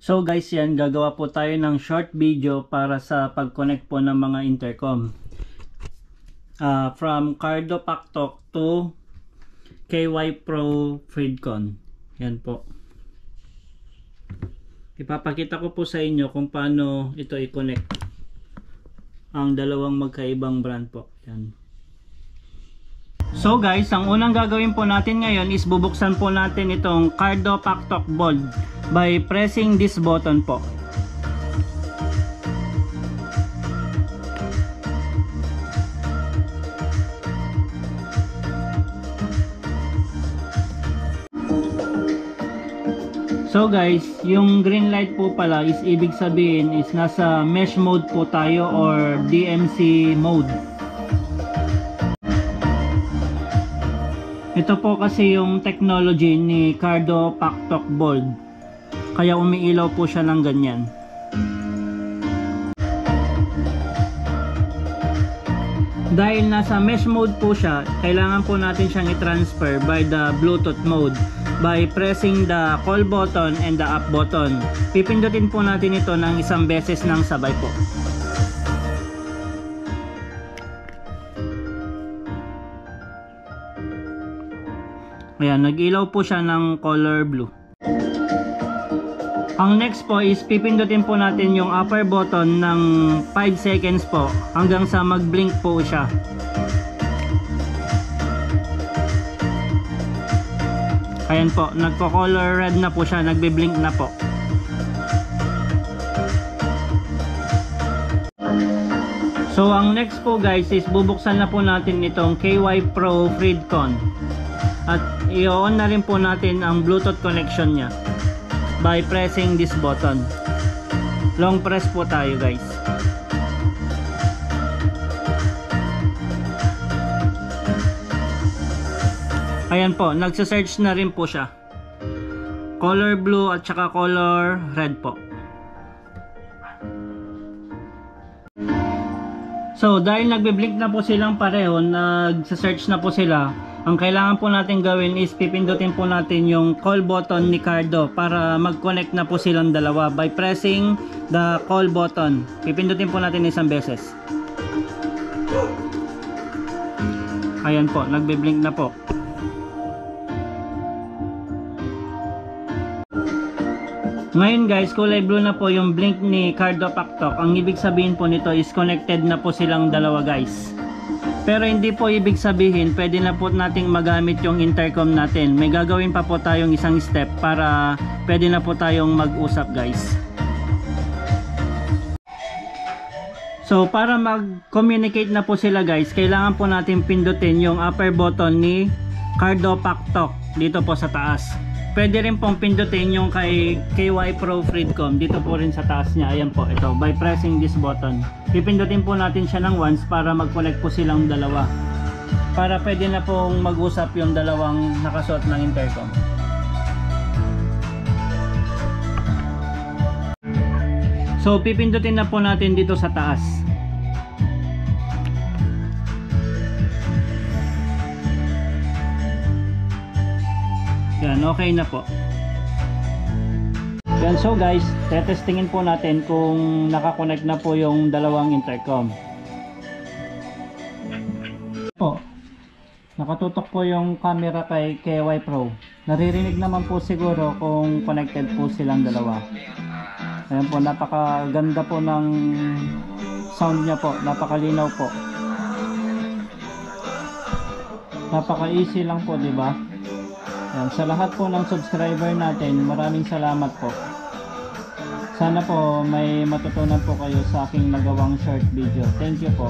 So guys, yan, gagawa po tayo ng short video para sa pag-connect po ng mga intercom. From Cardo Paktok to KY Pro Freedcon. Yan po. Ipapakita ko po sa inyo kung paano ito i-connect. Ang dalawang magkaibang brand po. Yan. So guys, ang unang gagawin po natin ngayon is bubuksan po natin itong Cardo Paktok Bold by pressing this button po. So guys, yung green light po pala is ibig sabihin is nasa mesh mode po tayo or DMC mode. Ito po kasi yung technology ni Cardo Paktok Bold. Kaya umiilaw po siya ng ganyan. Dahil nasa mesh mode po siya, kailangan po natin siyang i-transfer by the Bluetooth mode by pressing the call button and the up button. Pipindutin po natin ito ng isang beses ng sabay po. Ayan, nag-ilaw po siya ng color blue. Ang next po is pipindutin po natin yung upper button ng 5 seconds po hanggang sa mag-blink po siya. Ayan po, nagko-color red na po siya, nagbe-blink na po. So ang next po guys is bubuksan na po natin itong KY Pro Freedcon. At i-on na rin po natin ang Bluetooth connection niya by pressing this button. Long press po tayo guys. Ayan po, nagsa-search na rin po siya. Color blue at saka color red po. So dahil nagbe-blink na po silang pareho, nagsa-search na po sila. Ang kailangan po natin gawin is pipindutin po natin yung call button ni Cardo para mag-connect na po silang dalawa by pressing the call button. Pipindutin po natin isang beses. Ayan po, nagbe-blink na po. Ngayon guys, kulay blue na po yung blink ni Cardo Paktok. Ang ibig sabihin po nito is connected na po silang dalawa guys. Pero hindi po ibig sabihin pwede na po nating magamit yung intercom natin. May gagawin pa po tayong isang step para pwede na po tayong mag-usap guys. So para mag-communicate na po sila guys, kailangan po natin pindutin yung upper button ni Cardo Paktok dito po sa taas. Pwede rin pong pindutin yung kay KY Pro Freedcon dito po rin sa taas niya. Ayan po, ito, by pressing this button. Pipindutin po natin siya ng once para mag-connect po silang dalawa. Para pwede na pong mag-usap yung dalawang nakasuot ng intercom. So pipindutin na po natin dito sa taas. Yan, okay na po. Yan, so guys, tetestingin po natin kung nakakonect na po yung dalawang intercom. Po, nakatutok po yung camera kay KY Pro. Naririnig naman po siguro kung connected po silang dalawa. Ayan po, napakaganda po ng sound niya po, napakalinaw po. Napaka-easy lang po, di ba? Yan, sa lahat po ng subscriber natin, maraming salamat po. Sana po may matutunan po kayo sa aking nagawang short video. Thank you po.